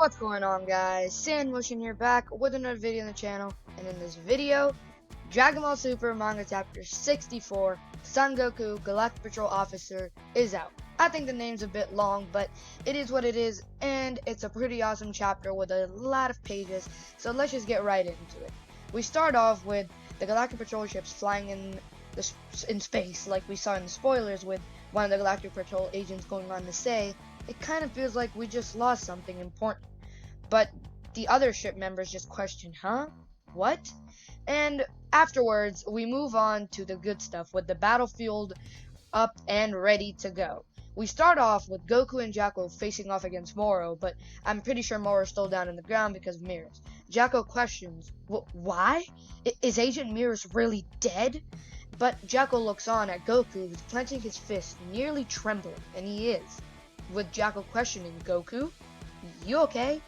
What's going on, guys? Sandmotion here, back with another video on the channel. And in this video, Dragon Ball Super Manga Chapter 64, Son Goku, Galactic Patrol Officer, is out. I think the name's a bit long, but it is what it is, and it's a pretty awesome chapter with a lot of pages, so let's just get right into it. We start off with the Galactic Patrol ships flying in space, like we saw in the spoilers, with one of the Galactic Patrol agents going on to say, it kind of feels like we just lost something important. But the other ship members just question, huh? What? And afterwards, we move on to the good stuff with the battlefield up and ready to go. We start off with Goku and Jacko facing off against Moro, but I'm pretty sure Moro's still down in the ground because of mirrors. Jacko questions, why? Is Agent Mirrors really dead? But Jacko looks on at Goku, who's clenching his fist, nearly trembling, and he is. With Jacko questioning, Goku, you okay?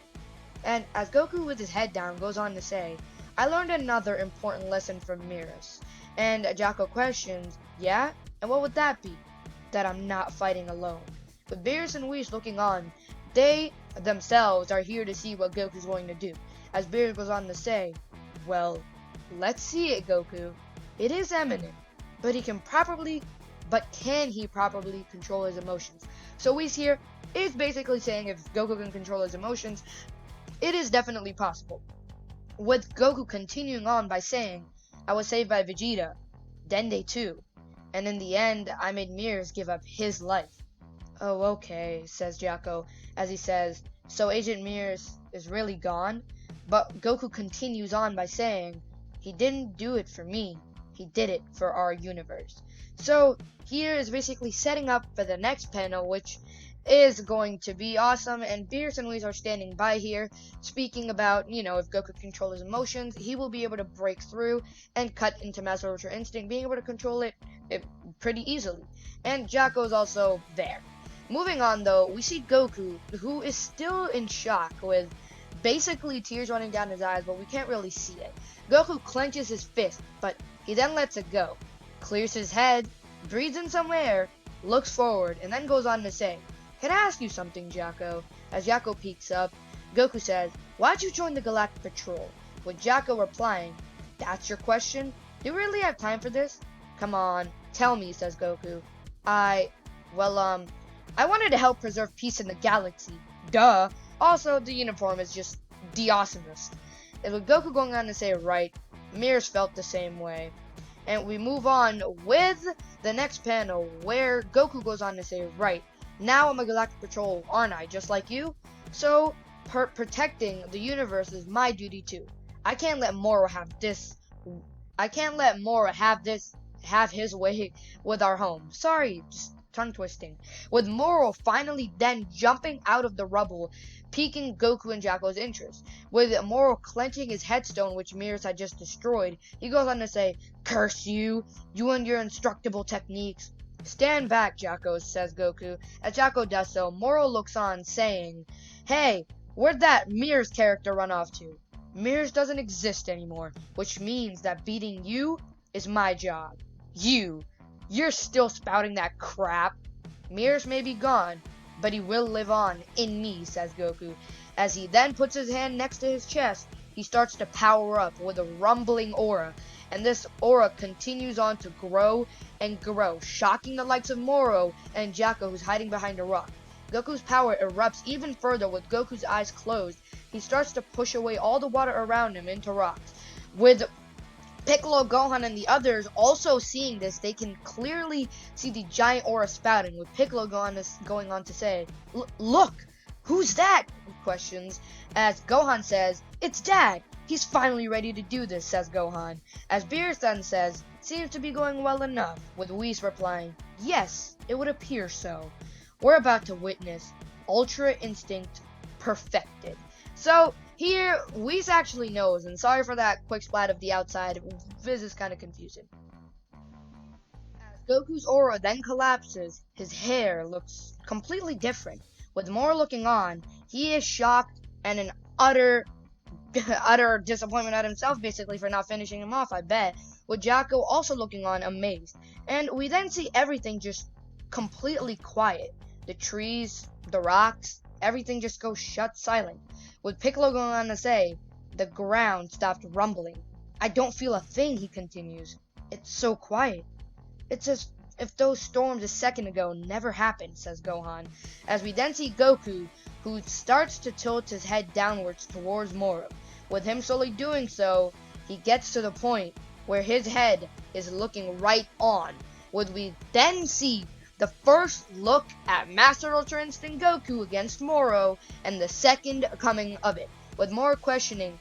And as Goku with his head down goes on to say, I learned another important lesson from Mirrors. And Jacko questions, yeah? And what would that be? That I'm not fighting alone. With Beerus and Whis looking on, they themselves are here to see what Goku's going to do. As Beerus goes on to say, well, let's see it, Goku. It is eminent, but can he properly control his emotions? So Whis here is basically saying if Goku can control his emotions, it is definitely possible. With Goku continuing on by saying, I was saved by Vegeta, Dende too, and in the end, I made Mirrors give up his life. Oh, okay, says Jacko, as he says, so Agent Mirrors is really gone? But Goku continues on by saying, he didn't do it for me, he did it for our universe. So here is basically setting up for the next panel, which is going to be awesome, and Beerus and Whis are standing by here, speaking about, if Goku controls his emotions, he will be able to break through and cut into Master Ultra Instinct, being able to control it pretty easily. And Jacko's also there. Moving on, though, we see Goku, who is still in shock, with basically tears running down his eyes, but we can't really see it. Goku clenches his fist, but he then lets it go, clears his head, breathes in some air, looks forward, and then goes on to say, can I ask you something, Jacko? As Jacko peeks up, Goku says, why'd you join the Galactic Patrol? With Jacko replying, that's your question? Do you really have time for this? Come on, tell me, says Goku. I wanted to help preserve peace in the galaxy. Duh. Also, the uniform is just the awesomest. And with Goku going on to say, right, Mirrors felt the same way. And we move on with the next panel, where Goku goes on to say, right, now I'm a Galactic Patrol, aren't I, just like you? So, protecting the universe is my duty too. I can't let Moro have his way with our home. Sorry, just tongue twisting. With Moro finally then jumping out of the rubble, piquing Goku and Jacko's interest. With Moro clenching his headstone, which Mirrors had just destroyed, he goes on to say, curse you and your indestructible techniques. Stand back, Jacko, says Goku. As Jacko does so, Moro looks on, saying, hey, where'd that Mirrors character run off to? Mirrors doesn't exist anymore, which means that beating you is my job. You're still spouting that crap. Mirrors may be gone, but he will live on in me, says Goku. As he then puts his hand next to his chest, he starts to power up with a rumbling aura, and this aura continues on to grow and grow, shocking the likes of Moro and Jacko, who's hiding behind a rock. Goku's power erupts even further with Goku's eyes closed. He starts to push away all the water around him into rocks. With Piccolo, Gohan, and the others also seeing this, they can clearly see the giant aura spouting, with Piccolo going on to say, look, who's that? He questions, as Gohan says, it's Dad. He's finally ready to do this, says Gohan. As Beerus then says, seems to be going well enough, with Whis replying, yes, it would appear so. We're about to witness Ultra Instinct perfected. So, here, Whis actually knows, and sorry for that quick splat of the outside, this is kind of confusing. As Goku's aura then collapses, his hair looks completely different. With Moro looking on, he is shocked and in utter disappointment at himself, basically, for not finishing him off, I bet. With Jacko also looking on, amazed. And we then see everything just completely quiet. The trees, the rocks, everything just goes shut silent. with Piccolo going on to say, the ground stopped rumbling. I don't feel a thing, he continues. It's so quiet. It's as if those storms a second ago never happened, says Gohan, as we then see Goku, who starts to tilt his head downwards towards Moro. With him slowly doing so, he gets to the point where his head is looking right on. Would we then see the first look at Master Ultra Instinct Goku against Moro, and the second coming of it, with Moro questioning,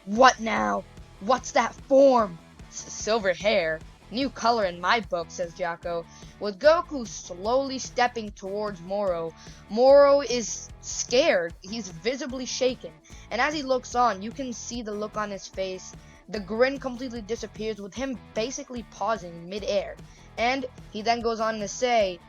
what now? What's that form? Silver hair. New color in my book, says Jocko. With Goku slowly stepping towards Moro, Moro is scared. He's visibly shaken. And as he looks on, you can see the look on his face. The grin completely disappears, with him basically pausing mid-air. And he then goes on to say,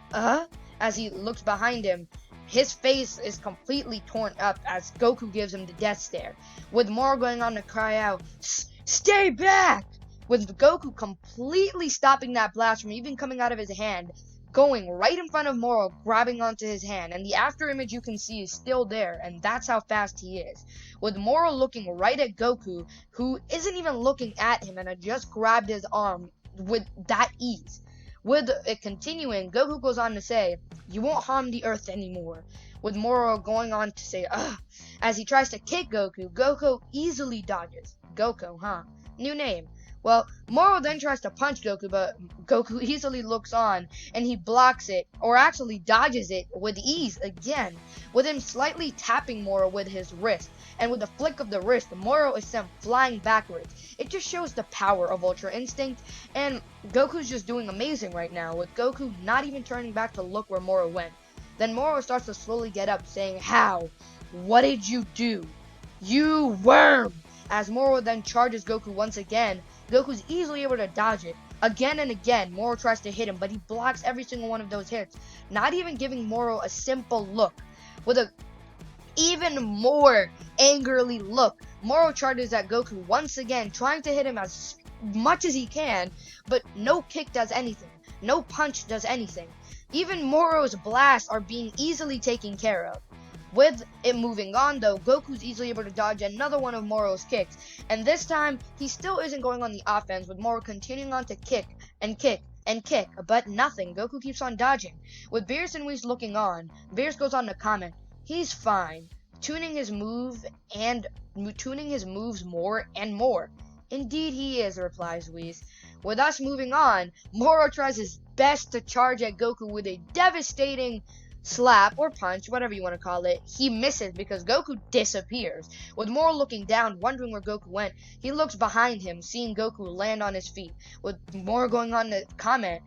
as he looks behind him, his face is completely torn up as Goku gives him the death stare. With Moro going on to cry out, stay back! With Goku completely stopping that blast from even coming out of his hand, going right in front of Moro, grabbing onto his hand, and the after image you can see is still there, and that's how fast he is. With Moro looking right at Goku, who isn't even looking at him and had just grabbed his arm with that ease. With it continuing, Goku goes on to say, you won't harm the earth anymore. With Moro going on to say, as he tries to kick Goku, Goku easily dodges. Goku, huh? New name. Well, Moro then tries to punch Goku, but Goku easily looks on, and he blocks it, or actually dodges it with ease again, with him slightly tapping Moro with his wrist, and with a flick of the wrist, Moro is sent flying backwards. It just shows the power of Ultra Instinct, and Goku's just doing amazing right now, with Goku not even turning back to look where Moro went. Then Moro starts to slowly get up, saying, how? What did you do? You worm! As Moro then charges Goku once again, Goku's easily able to dodge it. Again and again, Moro tries to hit him, but he blocks every single one of those hits, not even giving Moro a simple look. With a even more angrily look, Moro charges at Goku once again, trying to hit him as much as he can, but no kick does anything. No punch does anything. Even Moro's blasts are being easily taken care of. With it moving on though, Goku's easily able to dodge another one of Moro's kicks, and this time, he still isn't going on the offense, with Moro continuing on to kick, and kick, and kick, but nothing. Goku keeps on dodging. With Beerus and Whis looking on, Beerus goes on to comment, he's fine, tuning his moves more and more. Indeed he is, replies Whis. With us moving on, Moro tries his best to charge at Goku with a devastating slap or punch, whatever you want to call it. He misses because Goku disappears. With Moro looking down, wondering where Goku went, he looks behind him, seeing Goku land on his feet. With Moro going on to comment,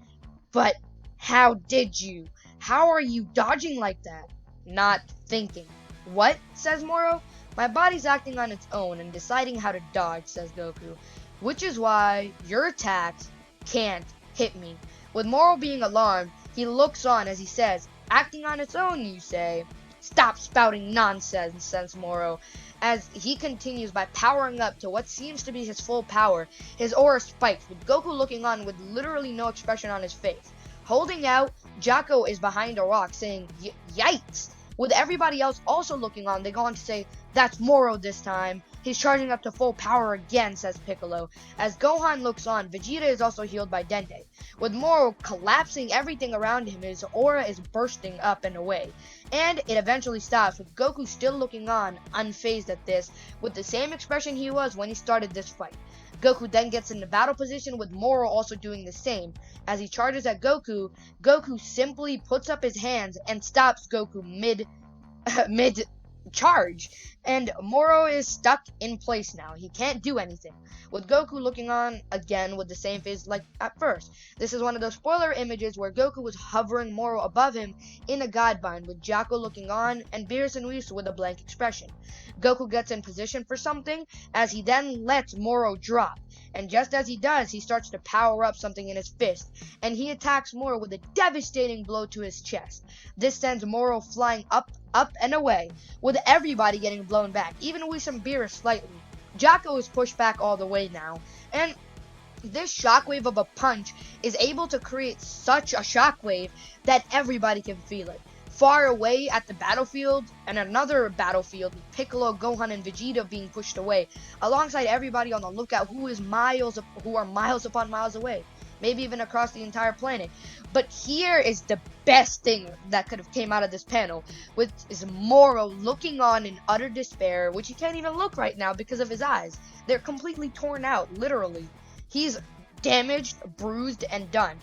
but how did you? How are you dodging like that? Not thinking. What? Says Moro. My body's acting on its own and deciding how to dodge, says Goku. Which is why your attacks can't hit me. With Moro being alarmed, he looks on as he says, acting on its own, you say? Stop spouting nonsense, says Moro, as he continues by powering up to what seems to be his full power. His aura spikes, with Goku looking on with literally no expression on his face. Holding out, Jocko is behind a rock, saying, yikes! With everybody else also looking on, they go on to say, that's Moro this time. He's charging up to full power again, says Piccolo. As Gohan looks on, Vegeta is also healed by Dende. With Moro collapsing everything around him, his aura is bursting up and away. And it eventually stops, with Goku still looking on, unfazed at this, with the same expression he was when he started this fight. Goku then gets into battle position, with Moro also doing the same. As he charges at Goku, Goku simply puts up his hands and stops Goku mid charge, and Moro is stuck in place now. He can't do anything, with Goku looking on again with the same face like at first. This is one of those spoiler images where Goku was hovering Moro above him in a god bind, with Jocko looking on and Beerus and Whis with a blank expression. Goku gets in position for something as he then lets Moro drop, and just as he does, he starts to power up something in his fist, and he attacks Moro with a devastating blow to his chest. This sends Moro flying up and away, with everybody getting blown back, even Whis and Beerus slightly. Jocko is pushed back all the way now, and this shockwave of a punch is able to create such a shockwave that everybody can feel it. far away at the battlefield, and another battlefield with Piccolo, Gohan, and Vegeta being pushed away, alongside everybody on the lookout who are miles upon miles away, maybe even across the entire planet. But here is the best thing that could have came out of this panel, which is Moro looking on in utter despair, which he can't even look right now because of his eyes. They're completely torn out, literally. He's damaged, bruised, and done.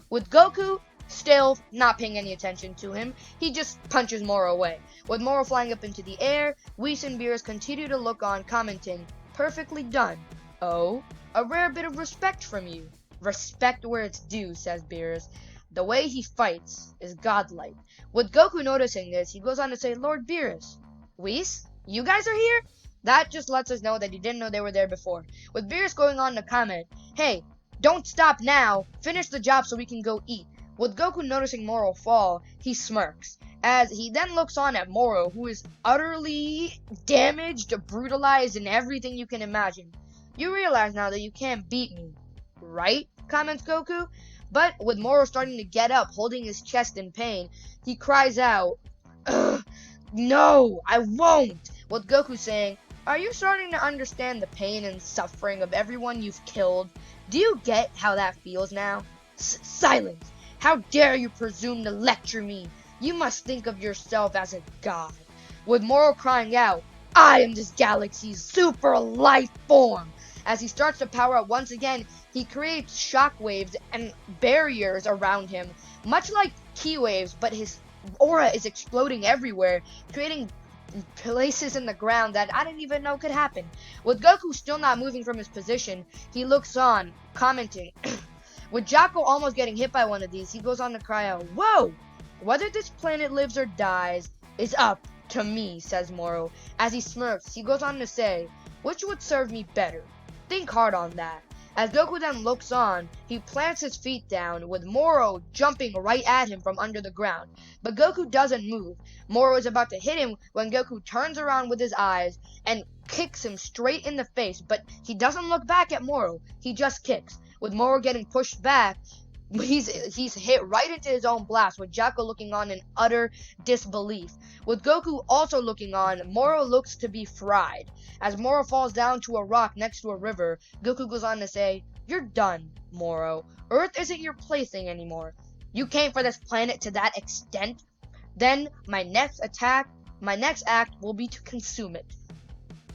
With Goku still not paying any attention to him, he just punches Moro away. With Moro flying up into the air, Whis and Beerus continue to look on, commenting, "Perfectly done. Oh, a rare bit of respect from you." "Respect where it's due," says Beerus. "The way he fights is godlike." With Goku noticing this, he goes on to say, "Lord Beerus, Whis, you guys are here?" That just lets us know that he didn't know they were there before. With Beerus going on to comment, "Hey, don't stop now. Finish the job so we can go eat." With Goku noticing Moro fall, he smirks, as he then looks on at Moro, who is utterly damaged, brutalized, and everything you can imagine. "You realize now that you can't beat me, right?" comments Goku. But with Moro starting to get up, holding his chest in pain, he cries out, "Ugh, no, I won't!" With Goku saying, "Are you starting to understand the pain and suffering of everyone you've killed? Do you get how that feels now? Silence! How dare you presume to lecture me? You must think of yourself as a god." With Moro crying out, "I am this galaxy's super life form." As he starts to power up once again, he creates shockwaves and barriers around him, much like ki waves, but his aura is exploding everywhere, creating places in the ground that I didn't even know could happen. With Goku still not moving from his position, he looks on, commenting. With Jocko almost getting hit by one of these, he goes on to cry out, "Whoa! Whether this planet lives or dies is up to me," says Moro. As he smirks, he goes on to say, "Which would serve me better? Think hard on that." As Goku then looks on, he plants his feet down, with Moro jumping right at him from under the ground. But Goku doesn't move. Moro is about to hit him when Goku turns around with his eyes and kicks him straight in the face, but he doesn't look back at Moro, he just kicks. With Moro getting pushed back, he's hit right into his own blast, with Jocko looking on in utter disbelief. With Goku also looking on, Moro looks to be fried. As Moro falls down to a rock next to a river, Goku goes on to say, "You're done, Moro. Earth isn't your plaything anymore. You came for this planet to that extent? Then my next act will be to consume it."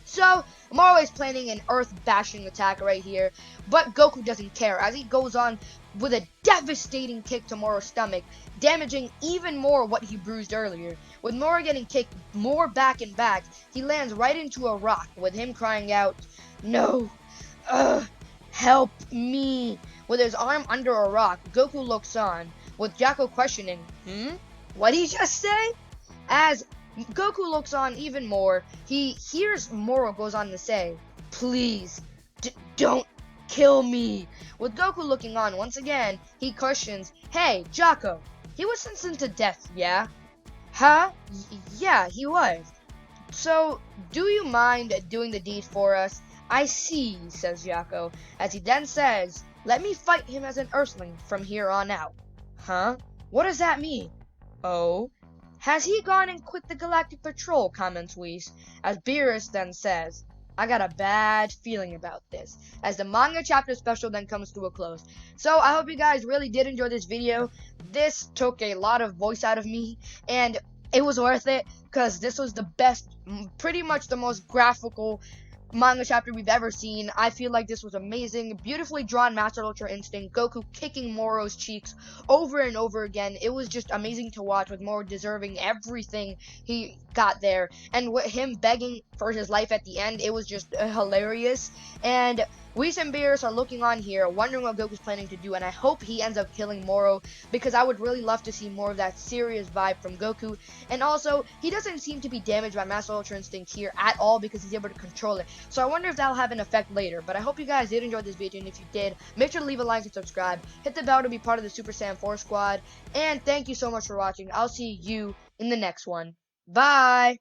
So, Moro is planning an earth-bashing attack right here, but Goku doesn't care, as he goes on with a devastating kick to Moro's stomach, damaging even more what he bruised earlier. With Moro getting kicked more back and back, he lands right into a rock, with him crying out, "No! Help me!" With his arm under a rock, Goku looks on, with Jocko questioning, "What'd he just say?" As Goku looks on even more, he hears Moro goes on to say, "Please, don't kill me." With Goku looking on once again, he questions, "Hey, Jocko, he was sentenced to death, yeah?" "Huh? Yeah, he was. So, do you mind doing the deed for us?" "I see," says Jocko, as he then says, "Let me fight him as an Earthling from here on out." "Huh? What does that mean?" "Oh? Has he gone and quit the Galactic Patrol?" comments Whis, as Beerus then says, "I got a bad feeling about this," as the manga chapter special then comes to a close. So I hope you guys really did enjoy this video. This took a lot of voice out of me, and it was worth it, because this was the best, pretty much the most graphical manga chapter we've ever seen. I feel like this was amazing. Beautifully drawn Master Ultra Instinct, Goku kicking Moro's cheeks over and over again. It was just amazing to watch, with Moro deserving everything he got there, and with him begging for his life at the end, it was just hilarious. And Whis and Beerus are looking on here, wondering what Goku's planning to do, and I hope he ends up killing Moro, because I would really love to see more of that serious vibe from Goku. And also, he doesn't seem to be damaged by Master Ultra Instinct here at all, because he's able to control it. So I wonder if that'll have an effect later. But I hope you guys did enjoy this video, and if you did, make sure to leave a like and subscribe. Hit the bell to be part of the Super Saiyan 4 squad. And thank you so much for watching. I'll see you in the next one. Bye!